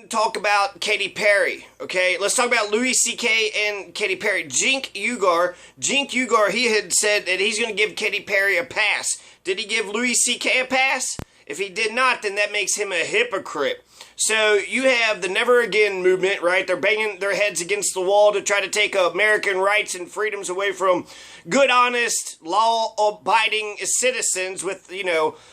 Talk about Katy Perry, okay? Let's talk about Louis C.K. and Katy Perry. Cenk Uygur, he had said that he's going to give Katy Perry a pass. Did he give Louis C.K. a pass? If he did not, then that makes him a hypocrite. So you have the Never Again movement, right? They're banging their heads against the wall to try to take American rights and freedoms away from good, honest, law-abiding citizens with,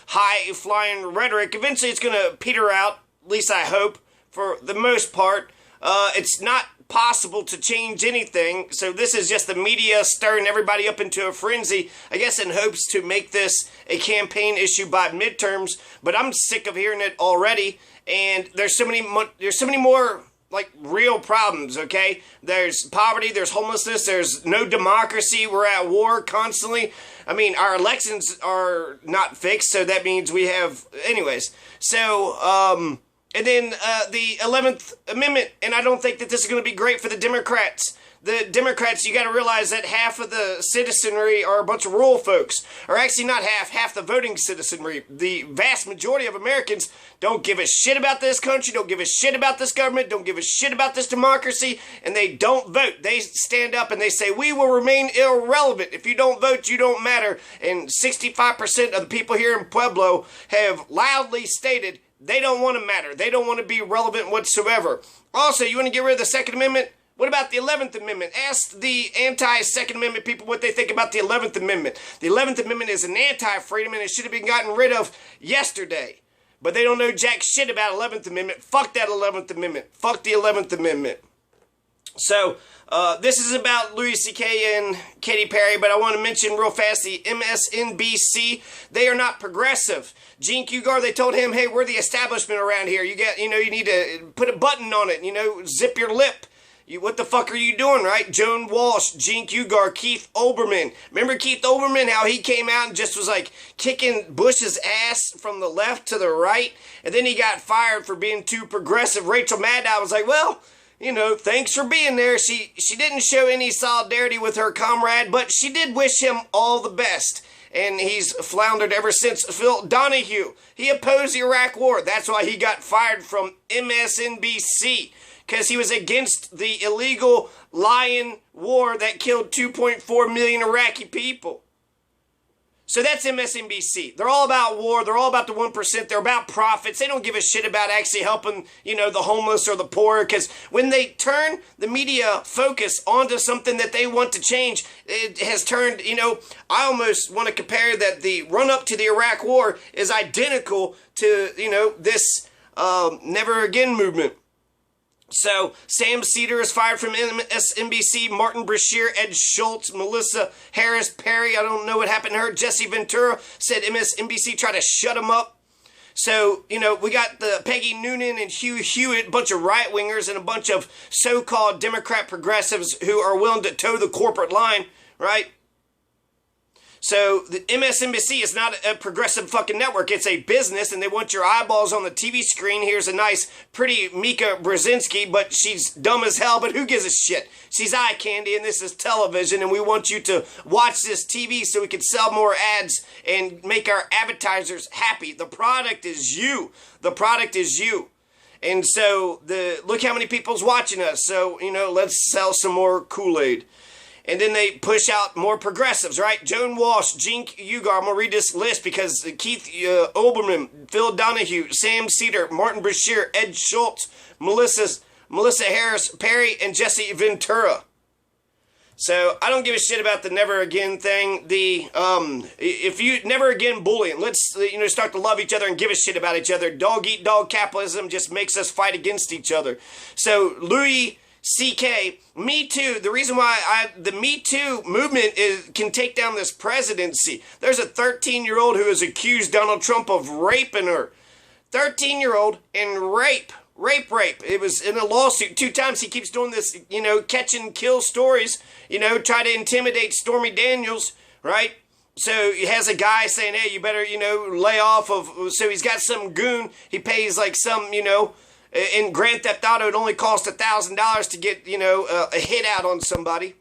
high-flying rhetoric. Eventually it's going to peter out, at least I hope, for the most part. It's not possible to change anything, so this is just the media stirring everybody up into a frenzy, I guess in hopes to make this a campaign issue by midterms, but I'm sick of hearing it already, and there's so many more like real problems, okay? There's poverty, there's homelessness, there's no democracy, we're at war constantly. I mean, our elections are not fixed, so that means we have, anyways. So, and then the 11th Amendment, and I don't think that this is going to be great for the Democrats. The Democrats, you got to realize that half of the citizenry are a bunch of rural folks. Or actually not half the voting citizenry. The vast majority of Americans don't give a shit about this country, don't give a shit about this government, don't give a shit about this democracy, and they don't vote. They stand up and they say, we will remain irrelevant. If you don't vote, you don't matter. And 65% of the people here in Pueblo have loudly stated they don't want to matter. They don't want to be relevant whatsoever. Also, you want to get rid of the Second Amendment? What about the 11th Amendment? Ask the anti-Second Amendment people what they think about the 11th Amendment. The 11th Amendment is an anti-freedom and it should have been gotten rid of yesterday. But they don't know jack shit about 11th Amendment. Fuck that 11th Amendment. Fuck the 11th Amendment. So, this is about Louis C.K. and Katy Perry, but I want to mention real fast the MSNBC. They are not progressive. Cenk Uygur, they told him, hey, we're the establishment around here. You need to put a button on it, zip your lip. What the fuck are you doing, right? Joan Walsh, Cenk Uygur, Keith Olbermann. Remember Keith Olbermann, how he came out and just was like kicking Bush's ass from the left to the right? And then he got fired for being too progressive. Rachel Maddow was like, well, thanks for being there. She didn't show any solidarity with her comrade, but she did wish him all the best. And he's floundered ever since. Phil Donahue, he opposed the Iraq War. That's why he got fired from MSNBC. Because he was against the illegal lying war that killed 2.4 million Iraqi people. So that's MSNBC. They're all about war. They're all about the 1%. They're about profits. They don't give a shit about actually helping, the homeless or the poor. Because when they turn the media focus onto something that they want to change, it has turned, I almost want to compare that the run-up to the Iraq War is identical to, this Never Again movement. So, Sam Cedar is fired from MSNBC, Martin Brashear, Ed Schultz, Melissa Harris Perry, I don't know what happened to her, Jesse Ventura said MSNBC tried to shut him up. So, we got the Peggy Noonan and Hugh Hewitt, a bunch of right-wingers and a bunch of so-called Democrat progressives who are willing to toe the corporate line, right? So the MSNBC is not a progressive fucking network. It's a business, and they want your eyeballs on the TV screen. Here's a nice, pretty Mika Brzezinski, but she's dumb as hell, but who gives a shit? She's eye candy, and this is television, and we want you to watch this TV so we can sell more ads and make our advertisers happy. The product is you. The product is you. And so, look how many people's watching us. So, let's sell some more Kool-Aid. And then they push out more progressives, right? Joan Walsh, Cenk Uygur. I'm going to read this list because Keith Olbermann, Phil Donahue, Sam Cedar, Martin Brashear, Ed Schultz, Melissa Harris Perry, and Jesse Ventura. So I don't give a shit about the Never Again thing. If you Never Again bullying, let's start to love each other and give a shit about each other. Dog eat dog capitalism just makes us fight against each other. So Louis C.K. Me Too. The reason why the Me Too movement can take down this presidency. There's a 13-year-old who has accused Donald Trump of raping her. 13-year-old and rape. It was in a lawsuit 2 times. He keeps doing this, catch and kill stories, try to intimidate Stormy Daniels, right? So he has a guy saying, hey, you better, lay off of, so he's got some goon. He pays like some, in Grand Theft Auto, it only cost $1,000 to get, a hit out on somebody.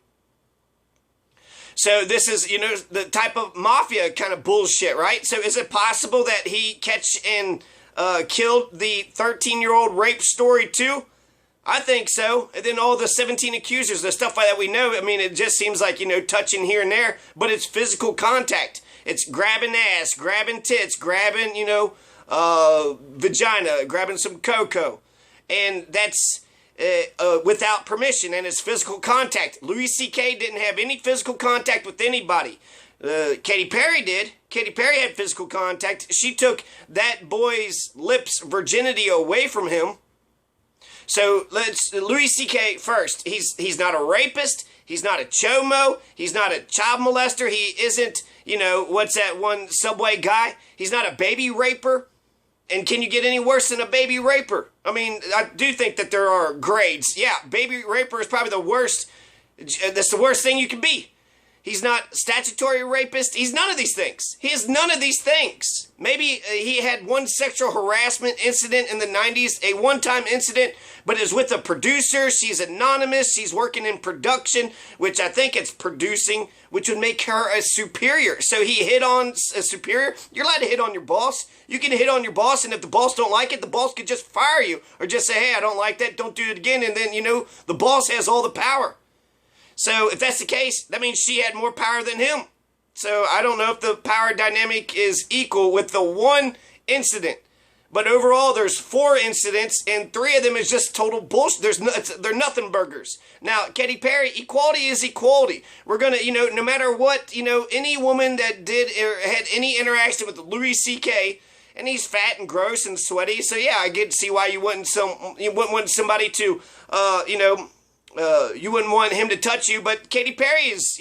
So this is, the type of mafia kind of bullshit, right? So is it possible that he catch and killed the 13-year-old rape story too? I think so. And then all the 17 accusers, the stuff like that we know, I mean, it just seems like, touching here and there, but it's physical contact. It's grabbing ass, grabbing tits, grabbing, vagina, grabbing some cocoa. And that's without permission, and it's physical contact. Louis C.K. didn't have any physical contact with anybody. Katy Perry did. Katy Perry had physical contact. She took that boy's lips' virginity away from him. So let's Louis C.K. first. He's not a rapist. He's not a chomo. He's not a child molester. He isn't, what's that one Subway guy? He's not a baby raper. And can you get any worse than a baby raper? I mean, I do think that there are grades. Yeah, baby raper is probably the worst. That's the worst thing you can be. He's not statutory rapist. He's none of these things. He is none of these things. Maybe he had one sexual harassment incident in the 90s, a one-time incident, but it was with a producer. She's anonymous. She's working in production, which I think it's producing, which would make her a superior. So he hit on a superior. You're allowed to hit on your boss. You can hit on your boss, and if the boss don't like it, the boss could just fire you or just say, hey, I don't like that. Don't do it again. And then, the boss has all the power. So if that's the case, that means she had more power than him. So I don't know if the power dynamic is equal with the one incident. But overall, there's 4 incidents, and 3 of them is just total bullshit. They're nothing burgers. Now, Katy Perry, equality is equality. We're going to, no matter what, any woman that did or had any interaction with Louis C.K., and he's fat and gross and sweaty, so yeah, I get to see why you wouldn't want somebody to, you wouldn't want him to touch you, but Katy Perry is,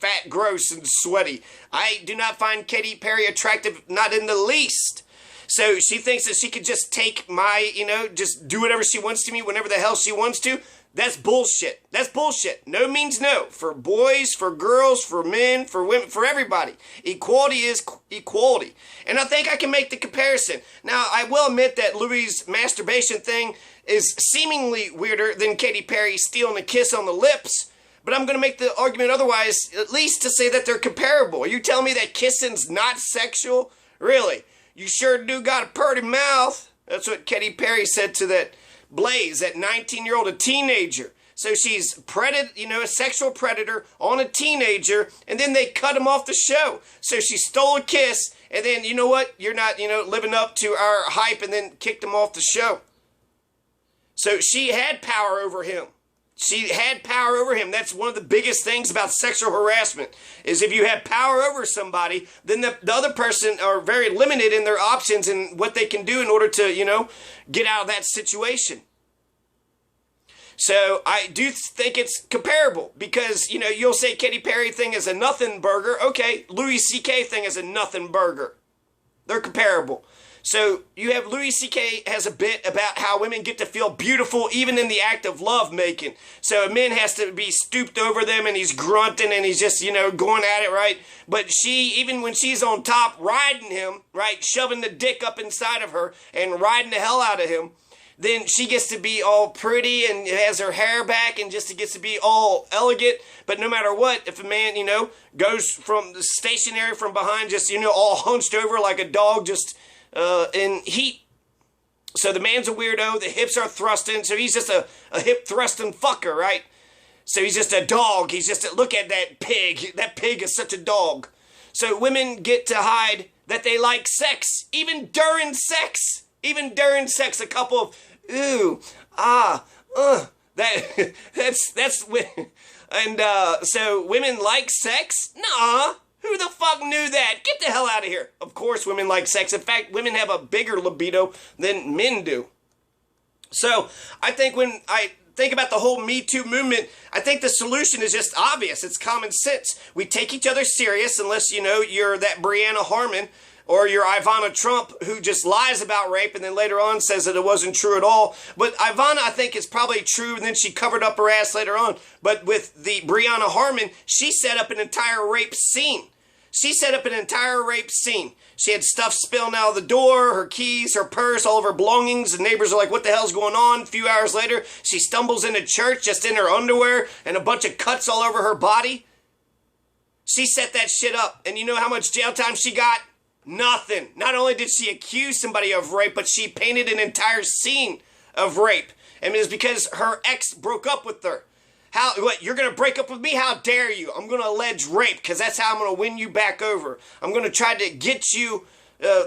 fat, gross, and sweaty. I do not find Katy Perry attractive, not in the least. So she thinks that she could just take my, just do whatever she wants to me whenever the hell she wants to. That's bullshit. That's bullshit. No means no. For boys, for girls, for men, for women, for everybody. Equality is equality. And I think I can make the comparison. Now, I will admit that Louis' masturbation thing is seemingly weirder than Katy Perry stealing a kiss on the lips. But I'm going to make the argument otherwise, at least to say that they're comparable. Are you telling me that kissing's not sexual? Really? You sure do got a purty mouth. That's what Katy Perry said to that Blaze, that 19-year-old, a teenager. So she's a sexual predator on a teenager, and then they cut him off the show. So she stole a kiss, and then, you know what? You're not, living up to our hype, and then kicked him off the show. So she had power over him. She had power over him. That's one of the biggest things about sexual harassment, is if you have power over somebody, then the other person are very limited in their options and what they can do in order to, get out of that situation. So I do think it's comparable because, you'll say Katy Perry thing is a nothing burger. Okay, Louis C.K. thing is a nothing burger. They're comparable. So you have Louis C.K. has a bit about how women get to feel beautiful even in the act of love making. So a man has to be stooped over them and he's grunting and he's just, going at it, right? But she, even when she's on top riding him, right, shoving the dick up inside of her and riding the hell out of him, then she gets to be all pretty and has her hair back and just gets to be all elegant. But no matter what, if a man, goes from the stationary from behind, just, all hunched over like a dog, just in heat. So the man's a weirdo, the hips are thrusting, so he's just a hip thrusting fucker, right? So he's just a dog, look at that pig is such a dog. So women get to hide that they like sex, even during sex, a couple of, that's, and so women like sex? Nah. Who the fuck knew that? Get the hell out of here. Of course women like sex. In fact, women have a bigger libido than men do. So I think when I think about the whole Me Too movement, I think the solution is just obvious. It's common sense. We take each other serious unless, you're that Brianna Harmon or you're Ivana Trump who just lies about rape and then later on says that it wasn't true at all. But Ivana, I think, is probably true, and then she covered up her ass later on. But with the Brianna Harmon, she set up an entire rape scene. She had stuff spilling out of the door, her keys, her purse, all of her belongings. The neighbors are like, what the hell's going on? A few hours later, she stumbles into church just in her underwear and a bunch of cuts all over her body. She set that shit up. And you know how much jail time she got? Nothing. Not only did she accuse somebody of rape, but she painted an entire scene of rape. And it was because her ex broke up with her. What, you're going to break up with me? How dare you? I'm going to allege rape because that's how I'm going to win you back over. I'm going to try to get you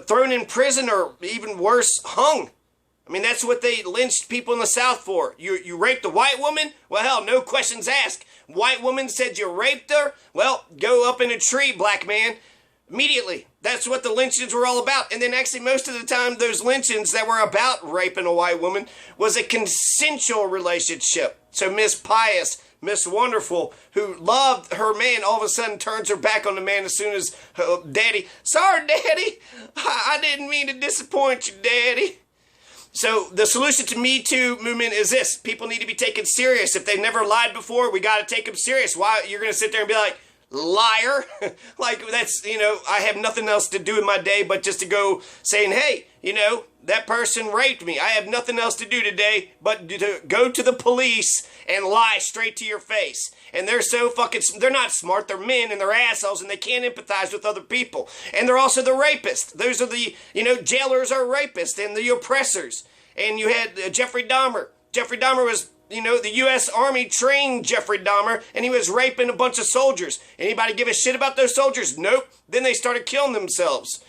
thrown in prison or even worse, hung. I mean, that's what they lynched people in the South for. You raped a white woman? Well, hell, no questions asked. White woman said you raped her? Well, go up in a tree, black man. Immediately. That's what the lynchings were all about. And then actually most of the time those lynchings that were about raping a white woman was a consensual relationship. So Miss Pious, Miss Wonderful, who loved her man, all of a sudden turns her back on the man as soon as Daddy, sorry Daddy, I didn't mean to disappoint you, Daddy. So the solution to Me Too movement is this. People need to be taken serious. If they've never lied before, we got to take them serious. Why? You're going to sit there and be like, liar. Like that's, I have nothing else to do in my day but just to go saying, hey, that person raped me. I have nothing else to do today but to go to the police and lie straight to your face. And they're so they're not smart. They're men and they're assholes and they can't empathize with other people. And they're also the rapists. Those are the, jailers are rapists and the oppressors. And you had Jeffrey Dahmer. Jeffrey Dahmer was the U.S. Army trained Jeffrey Dahmer, and he was raping a bunch of soldiers. Anybody give a shit about those soldiers? Nope. Then they started killing themselves.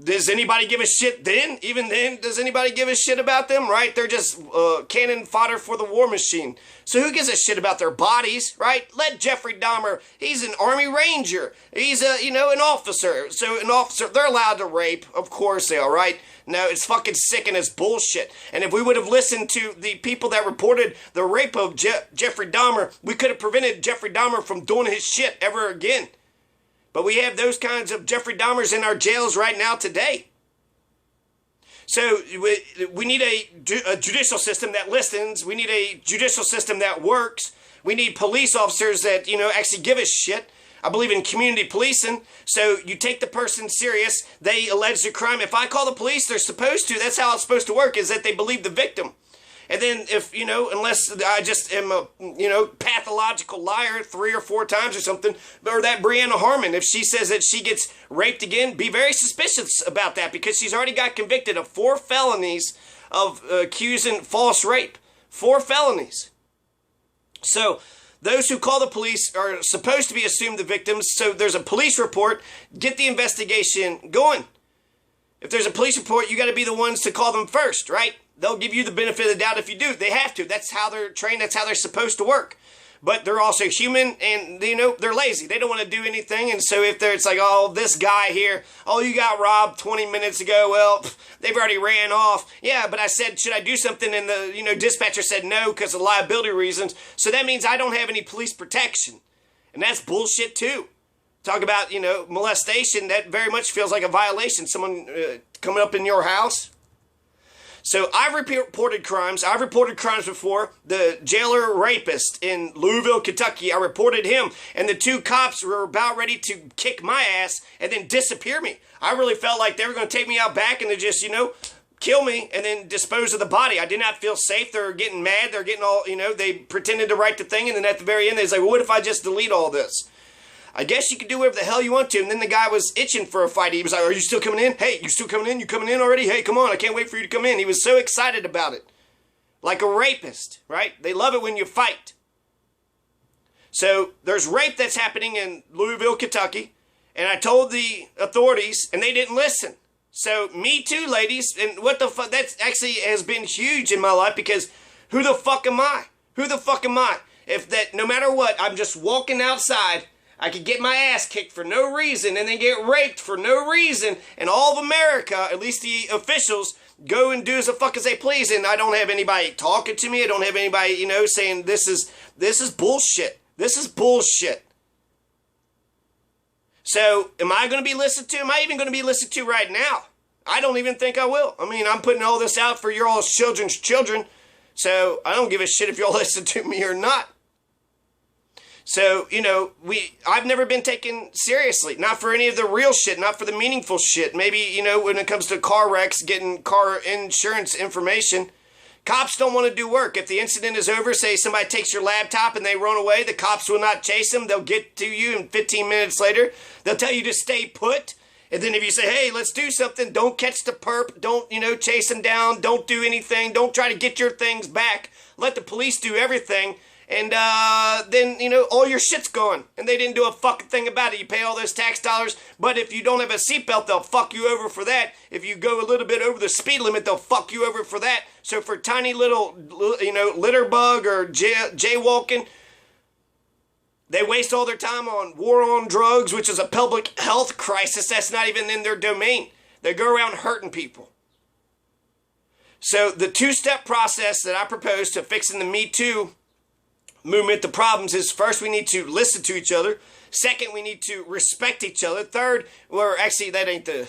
Does anybody give a shit then? Even then, does anybody give a shit about them, right? They're just cannon fodder for the war machine. So who gives a shit about their bodies, right? Let Jeffrey Dahmer, he's an Army Ranger. He's an officer. So an officer, they're allowed to rape. Of course they are, right? No, it's fucking sick and it's bullshit. And if we would have listened to the people that reported the rape of Jeffrey Dahmer, we could have prevented Jeffrey Dahmer from doing his shit ever again. But we have those kinds of Jeffrey Dahmers in our jails right now today. So we need a judicial system that listens. We need a judicial system that works. We need police officers that, actually give a shit. I believe in community policing. So you take the person serious. They allege the crime. If I call the police, they're supposed to. That's how it's supposed to work, is that they believe the victim. And then if, unless I just am a, pathological liar 3 or 4 times or something, or that Brianna Harmon, if she says that she gets raped again, be very suspicious about that because she's already got convicted of 4 felonies of accusing false rape. 4 felonies. So those who call the police are supposed to be assumed the victims. So there's a police report. Get the investigation going. If there's a police report, you got to be the ones to call them first, right? They'll give you the benefit of the doubt if you do. They have to. That's how they're trained. That's how they're supposed to work. But they're also human and, they're lazy. They don't want to do anything. And so if it's like, oh, this guy here, oh, you got robbed 20 minutes ago. Well, they've already ran off. Yeah, but I said, should I do something? And the, dispatcher said no because of liability reasons. So that means I don't have any police protection. And that's bullshit too. Talk about, molestation. That very much feels like a violation. Someone coming up in your house. So I've reported crimes. I've reported crimes before. The jailer rapist in Louisville, Kentucky, I reported him. And the 2 cops were about ready to kick my ass and then disappear me. I really felt like they were going to take me out back and to just, kill me and then dispose of the body. I did not feel safe. They're getting mad. They're getting all, they pretended to write the thing. And then at the very end, they was like, well, what if I just delete all this? I guess you can do whatever the hell you want to. And then the guy was itching for a fight. He was like, are you still coming in? Hey, you still coming in? You coming in already? Hey, come on. I can't wait for you to come in. He was so excited about it. Like a rapist, right? They love it when you fight. So there's rape that's happening in Louisville, Kentucky. And I told the authorities and they didn't listen. So Me Too, ladies. And what the fuck? That actually has been huge in my life because who the fuck am I? Who the fuck am I? If that, no matter what, I'm just walking outside, I could get my ass kicked for no reason and then get raped for no reason. And all of America, at least the officials, go and do as the fuck as they please. And I don't have anybody talking to me. I don't have anybody, saying this is bullshit. This is bullshit. So am I going to be listened to? Am I even going to be listened to right now? I don't even think I will. I mean, I'm putting all this out for your all children's children. So I don't give a shit if y'all listen to me or not. So, I've never been taken seriously. Not for any of the real shit, not for the meaningful shit. Maybe, when it comes to car wrecks, getting car insurance information. Cops don't want to do work. If the incident is over, say somebody takes your laptop and they run away, the cops will not chase them. They'll get to you and 15 minutes later, they'll tell you to stay put. And then if you say, hey, let's do something, don't catch the perp, don't, chase him down, don't do anything, don't try to get your things back, let the police do everything, and then, all your shit's gone. And they didn't do a fucking thing about it. You pay all those tax dollars, but if you don't have a seatbelt, they'll fuck you over for that. If you go a little bit over the speed limit, they'll fuck you over for that. So for tiny little, litter bug or jaywalking, they waste all their time on war on drugs, which is a public health crisis. That's not even in their domain. They go around hurting people. So the two-step process that I propose to fixing the Me Too movement, the problems is, first, we need to listen to each other. Second, we need to respect each other. Third, or actually, that ain't the...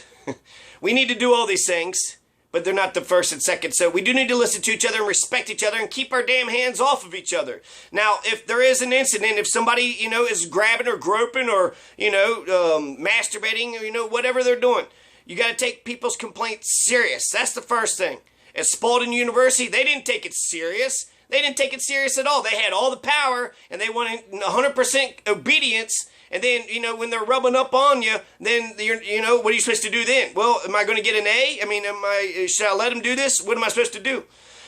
we need to do all these things, but they're not the first and second. So we do need to listen to each other and respect each other and keep our damn hands off of each other. Now, if there is an incident, if somebody, is grabbing or groping or, masturbating or, whatever they're doing, you got to take people's complaints serious. That's the first thing. At Spalding University, they didn't take it serious. They didn't take it serious at all. They had all the power and they wanted 100% obedience. And then, when they're rubbing up on you, then what are you supposed to do then? Well, am I going to get an A? I mean, should I let them do this? What am I supposed to do?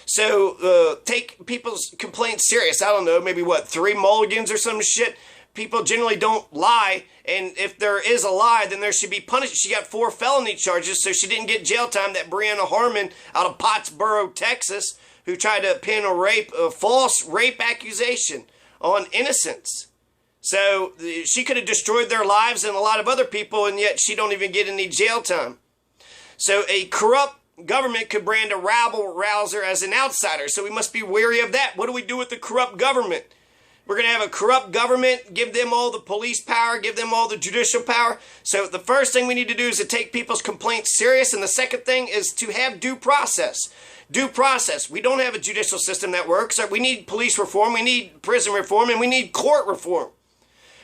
So, take people's complaints serious. I don't know, maybe 3 mulligans or some shit. People generally don't lie. And if there is a lie, then there should be punishment. She got 4 felony charges, so she didn't get jail time. That Brianna Harmon out of Pottsboro, Texas, who tried to pin a false rape accusation on innocents. So she could have destroyed their lives and a lot of other people, and yet she don't even get any jail time. So a corrupt government could brand a rabble-rouser as an outsider, so we must be wary of that. What do we do with the corrupt government? We're going to have a corrupt government, give them all the police power, give them all the judicial power. So the first thing we need to do is to take people's complaints serious, and the second thing is to have due process. Due process. We don't have a judicial system that works. We need police reform, we need prison reform, and we need court reform.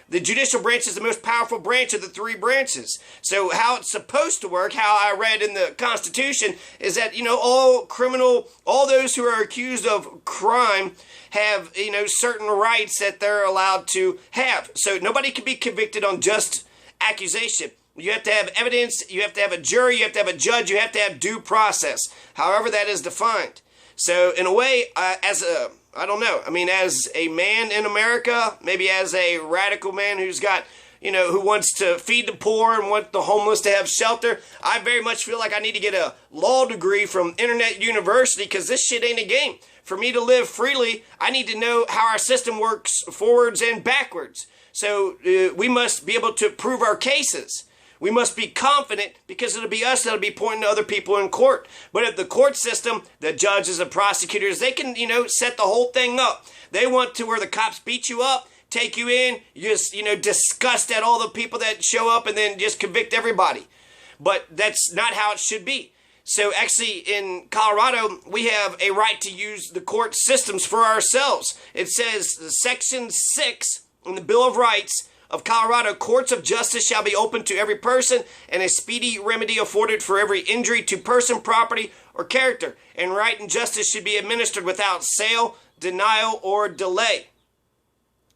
The judicial branch is the most powerful branch of the 3 branches. So how it's supposed to work, how I read in the Constitution, is that, all those who are accused of crime have, certain rights that they're allowed to have. So nobody can be convicted on just accusation. You have to have evidence, you have to have a jury, you have to have a judge, you have to have due process, however that is defined. So in a way, as a man in America, maybe as a radical man who's got, who wants to feed the poor and want the homeless to have shelter, I very much feel like I need to get a law degree from Internet University, because this shit ain't a game. For me to live freely, I need to know how our system works forwards and backwards. So we must be able to prove our cases. We must be confident, because it'll be us that'll be pointing to other people in court. But if the court system, the judges and prosecutors, they can, set the whole thing up. They want to where the cops beat you up, take you in, you just, disgust at all the people that show up and then just convict everybody. But that's not how it should be. So actually in Colorado, we have a right to use the court systems for ourselves. It says Section 6 in the Bill of Rights of Colorado, courts of justice shall be open to every person, and a speedy remedy afforded for every injury to person, property, or character. And right and justice should be administered without sale, denial, or delay.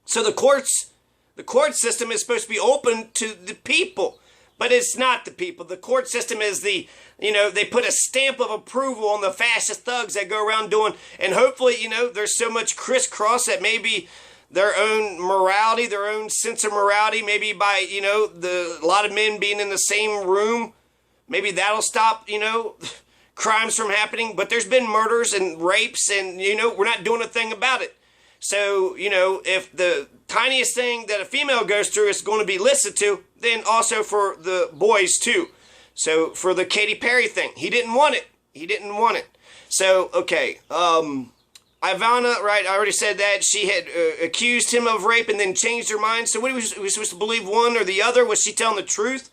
So the court system is supposed to be open to the people, but it's not the people. The court system is they put a stamp of approval on the fascist thugs that go around doing, and hopefully, there's so much crisscross that maybe their own morality, their own sense of morality, maybe by, a lot of men being in the same room, maybe that'll stop, crimes from happening. But there's been murders and rapes and, we're not doing a thing about it. So, if the tiniest thing that a female goes through is going to be listened to, then also for the boys too. So for the Katy Perry thing, he didn't want it. He didn't want it. So, okay, Ivana, right, I already said that. She had accused him of rape and then changed her mind. So what was we supposed to believe, one or the other? Was she telling the truth?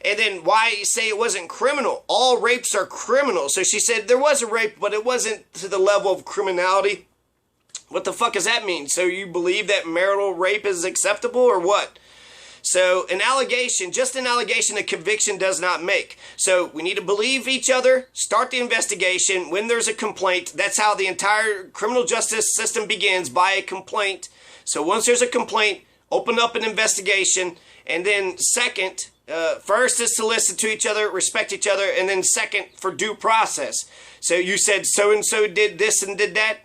And then why say it wasn't criminal? All rapes are criminal. So she said there was a rape, but it wasn't to the level of criminality. What the fuck does that mean? So you believe that marital rape is acceptable or what? So an allegation, just an allegation, a conviction does not make. So we need to believe each other, start the investigation. When there's a complaint, that's how the entire criminal justice system begins, by a complaint. So once there's a complaint, open up an investigation. And then second, first is to listen to each other, respect each other, and then second, for due process. So you said so-and-so did this and did that.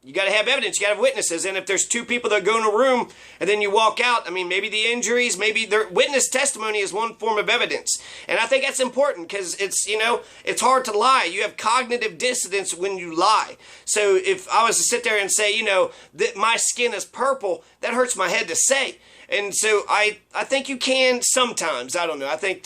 You got to have evidence. You got to have witnesses. And if there's two people that go in a room and then you walk out, I mean, maybe the injuries, maybe their witness testimony is one form of evidence. And I think that's important because it's, you know, it's hard to lie. You have cognitive dissonance when you lie. So if I was to sit there and say, you know, that my skin is purple, that hurts my head to say. And so I think you can sometimes. I don't know. I think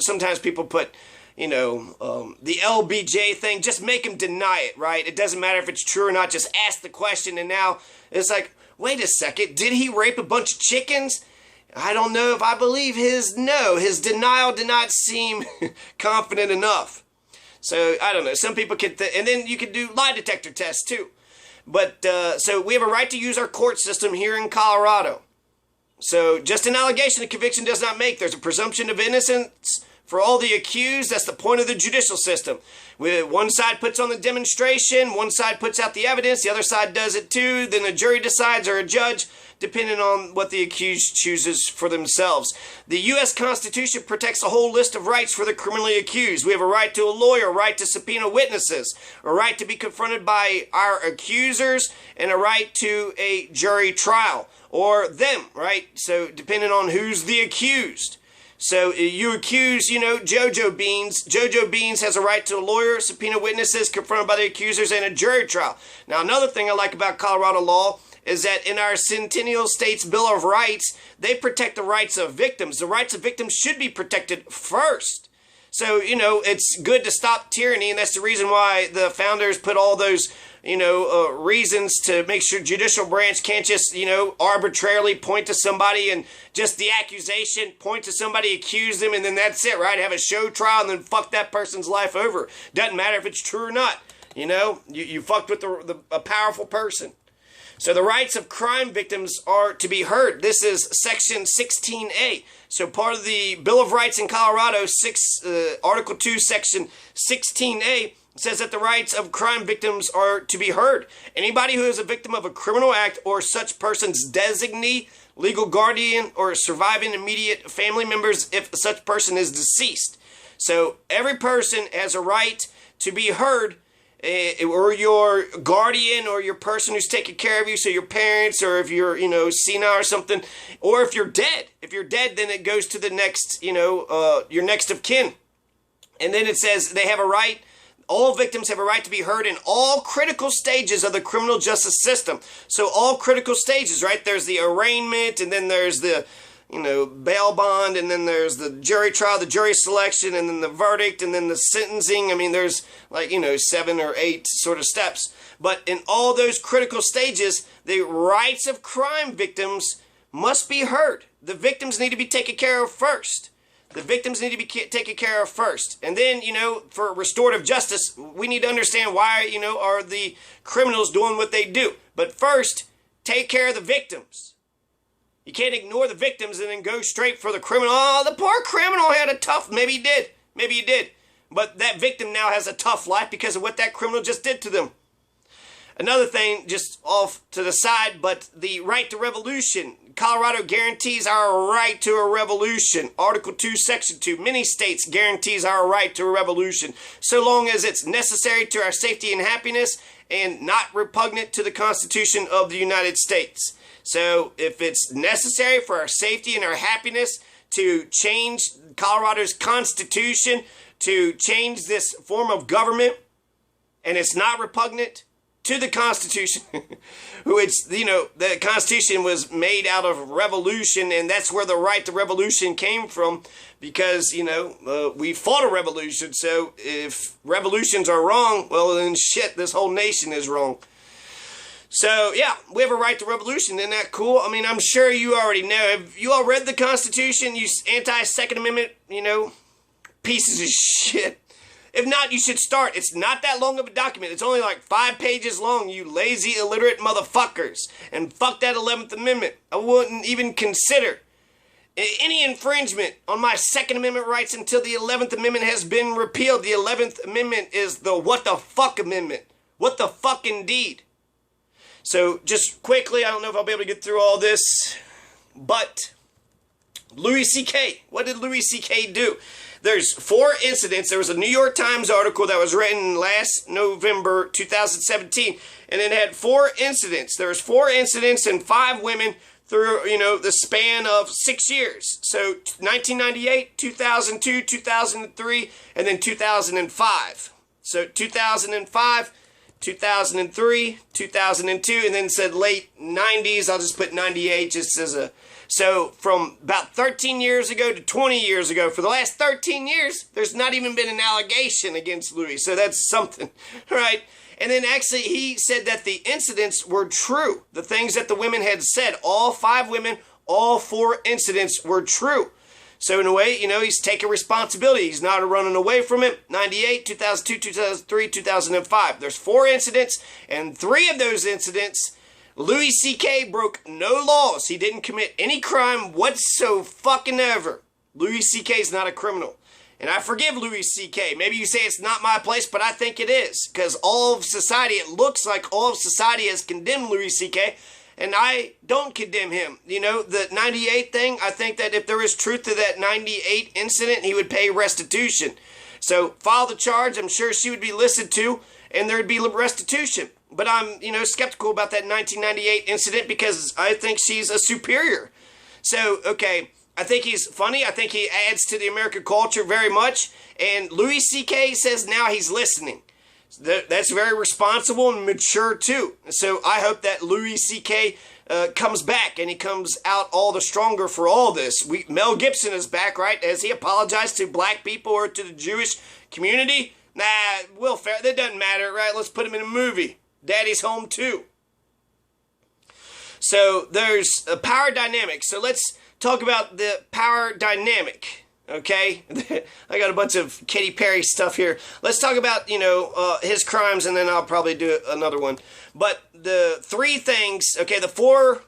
sometimes people put, you know, the LBJ thing, just make him deny it, right? It doesn't matter if it's true or not, just ask the question. And now it's like, wait a second, did he rape a bunch of chickens? I don't know if I believe his denial did not seem confident enough. So I don't know, some people could, and then you could do lie detector tests too. But, so we have a right to use our court system here in Colorado. So just an allegation of conviction does not make. There's a presumption of innocence for all the accused. That's the point of the judicial system. One side puts on the demonstration, one side puts out the evidence, the other side does it too, then the jury decides, or a judge, depending on what the accused chooses for themselves. The U.S. Constitution protects a whole list of rights for the criminally accused. We have a right to a lawyer, a right to subpoena witnesses, a right to be confronted by our accusers, and a right to a jury trial, or them, right? So depending on who's the accused. So you accuse, you know, JoJo Beans. JoJo Beans has a right to a lawyer, subpoena witnesses, confronted by the accusers, and a jury trial. Now, another thing I like about Colorado law is that in our Centennial States Bill of Rights, they protect the rights of victims. The rights of victims should be protected first. So, you know, it's good to stop tyranny, and that's the reason why the founders put all those, you know, reasons to make sure judicial branch can't just, you know, arbitrarily point to somebody and just the accusation, point to somebody, accuse them, and then that's it, right? Have a show trial and then fuck that person's life over. Doesn't matter if it's true or not. You know, you fucked with a powerful person. So the rights of crime victims are to be heard. This is Section 16A. So part of the Bill of Rights in Colorado, Article 2, Section 16A, says that the rights of crime victims are to be heard. Anybody who is a victim of a criminal act or such person's designee, legal guardian, or surviving immediate family members if such person is deceased. So every person has a right to be heard, or your guardian or your person who's taking care of you, so your parents, or if you're, you know, senile or something, or if you're dead. If you're dead, then it goes to the next, you know, your next of kin. And then it says they have a right, all victims have a right to be heard in all critical stages of the criminal justice system. So all critical stages, right? There's the arraignment, and then there's the, you know, bail bond, and then there's the jury trial, the jury selection, and then the verdict, and then the sentencing. I mean, there's like, you know, 7 or 8 sort of steps. But in all those critical stages, the rights of crime victims must be heard. The victims need to be taken care of first. The victims need to be taken care of first. And then, you know, for restorative justice, we need to understand why, you know, are the criminals doing what they do. But first, take care of the victims. You can't ignore the victims and then go straight for the criminal. Oh, the poor criminal had a tough, maybe he did. Maybe he did. But that victim now has a tough life because of what that criminal just did to them. Another thing, just off to the side, but the right to revolution. Colorado guarantees our right to a revolution. Article 2, Section 2. Many states guarantees our right to a revolution, so long as it's necessary to our safety and happiness and not repugnant to the Constitution of the United States. So if it's necessary for our safety and our happiness to change Colorado's Constitution, to change this form of government, and it's not repugnant to the Constitution, which, you know, the Constitution was made out of revolution, and that's where the right to revolution came from, because, you know, we fought a revolution. So if revolutions are wrong, well, then shit, this whole nation is wrong. So, yeah, we have a right to revolution. Isn't that cool? I mean, I'm sure you already know. Have you all read the Constitution? You anti-Second Amendment, you know, pieces of shit. If not, you should start. It's not that long of a document. It's only like 5 pages long, you lazy, illiterate motherfuckers. And fuck that 11th Amendment. I wouldn't even consider any infringement on my Second Amendment rights until the 11th Amendment has been repealed. The 11th Amendment is the what the fuck amendment. What the fuck indeed. So just quickly, I don't know if I'll be able to get through all this, but Louis C.K. What did Louis C.K. do? There's 4 incidents. There was a New York Times article that was written last November 2017, and it had 4 incidents. There was 4 incidents and 5 women through, the span of 6 years. So 1998, 2002, 2003, and then 2005. So 2005, 2003, 2002, and then said late 90s. I'll just put 98 just as a... So from about 13 years ago to 20 years ago, for the last 13 years, there's not even been an allegation against Louis. So that's something, right? And then actually he said that the incidents were true. The things that the women had said, all 5 women, all 4 incidents were true. So in a way, he's taking responsibility. He's not running away from it. 98, 2002, 2003, 2005. There's 4 incidents, and 3 of those incidents, Louis C.K. broke no laws. He didn't commit any crime whatsoever. Louis C.K. is not a criminal. And I forgive Louis C.K. Maybe you say it's not my place, but I think it is. Because all of society, it looks like all of society has condemned Louis C.K., and I don't condemn him. The 98 thing, I think that if there is truth to that 98 incident, he would pay restitution. So file the charge. I'm sure she would be listened to, and there would be restitution. But I'm, skeptical about that 1998 incident because I think she's a superior. So, okay, I think he's funny. I think he adds to the American culture very much. And Louis C.K. says now he's listening. That's very responsible and mature too. So I hope that Louis C.K. Comes back and he comes out all the stronger for all this. Mel Gibson is back, right? Has he apologized to black people or to the Jewish community? Nah, Will Ferrell, that doesn't matter, right? Let's put him in a movie. Daddy's Home too. So there's a power dynamic. So let's talk about the power dynamic. Okay, I got a bunch of Katy Perry stuff here. Let's talk about, his crimes, and then I'll probably do another one. But the 3 things, okay, the 4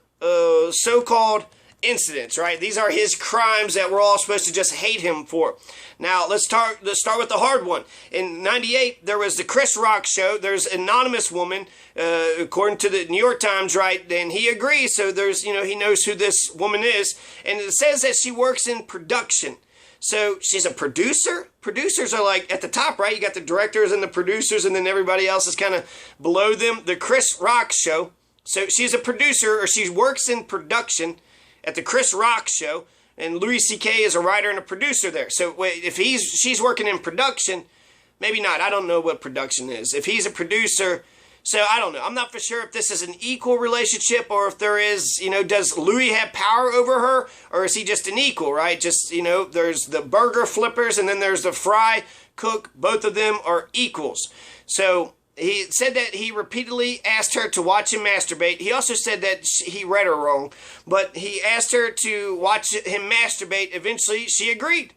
so-called incidents, right? These are his crimes that we're all supposed to just hate him for. Now, let's start with the hard one. In 98, there was the Chris Rock show. There's an anonymous woman, according to the New York Times, right? And he agrees, so there's, he knows who this woman is. And it says that she works in production. So she's a producer. Producers are like at the top, right? You got the directors and the producers, and then everybody else is kind of below them. The Chris Rock show. So she's a producer, or she works in production at the Chris Rock show, and Louis C.K. is a writer and a producer there. So if she's working in production, maybe not. I don't know what production is. If he's a producer, so I don't know. I'm not for sure if this is an equal relationship or if there is, does Louis have power over her, or is he just an equal, right? Just, there's the burger flippers and then there's the fry cook. Both of them are equals. So he said that he repeatedly asked her to watch him masturbate. He also said that he read her wrong, but he asked her to watch him masturbate. Eventually, she agreed.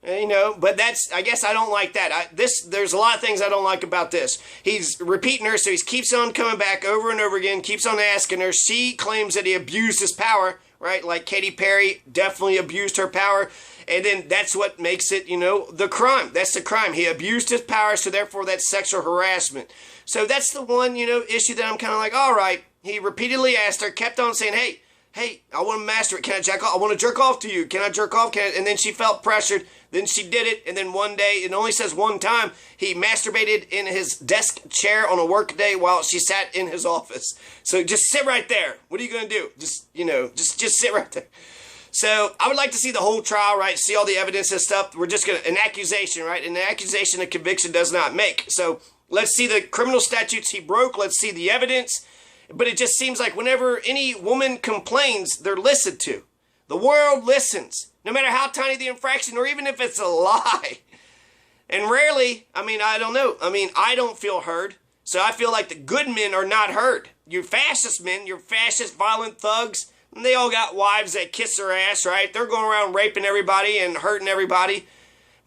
But I guess I don't like that. There's a lot of things I don't like about this. He's repeating her, so he keeps on coming back over and over again, keeps on asking her. She claims that he abused his power, right? Like Katy Perry definitely abused her power. And then that's what makes it, the crime. That's the crime. He abused his power, so therefore that's sexual harassment. So that's the one, issue that I'm kind of like, all right. He repeatedly asked her, kept on saying, hey, I want to masturbate. Can I jack off? I want to jerk off to you. Can I jerk off? And then she felt pressured. Then she did it. And then one day, it only says one time, he masturbated in his desk chair on a work day while she sat in his office. So just sit right there. What are you going to do? Just sit right there. So I would like to see the whole trial, right? See all the evidence and stuff. We're just going to, an accusation, right? An accusation a conviction does not make. So let's see the criminal statutes he broke. Let's see the evidence. But it just seems like whenever any woman complains, they're listened to. The world listens, no matter how tiny the infraction or even if it's a lie. And rarely, I don't know. I don't feel heard. So I feel like the good men are not heard. Your fascist men, your fascist violent thugs, they all got wives that kiss their ass, right? They're going around raping everybody and hurting everybody.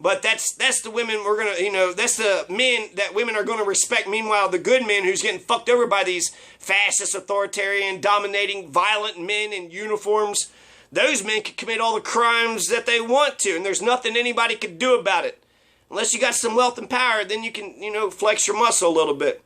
But that's the women we're going to, that's the men that women are going to respect. Meanwhile, the good men who's getting fucked over by these fascist, authoritarian, dominating, violent men in uniforms, those men can commit all the crimes that they want to, and there's nothing anybody can do about it. Unless you got some wealth and power, then you can, flex your muscle a little bit.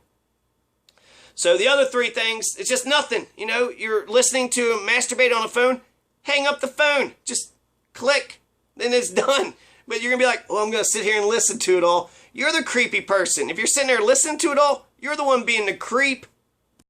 So the other 3 things, it's just nothing. You're listening to him masturbate on a phone, hang up the phone. Just Click. Then it's done. But you're going to be like, well, I'm going to sit here and listen to it all. You're the creepy person. If you're sitting there listening to it all, you're the one being the creep.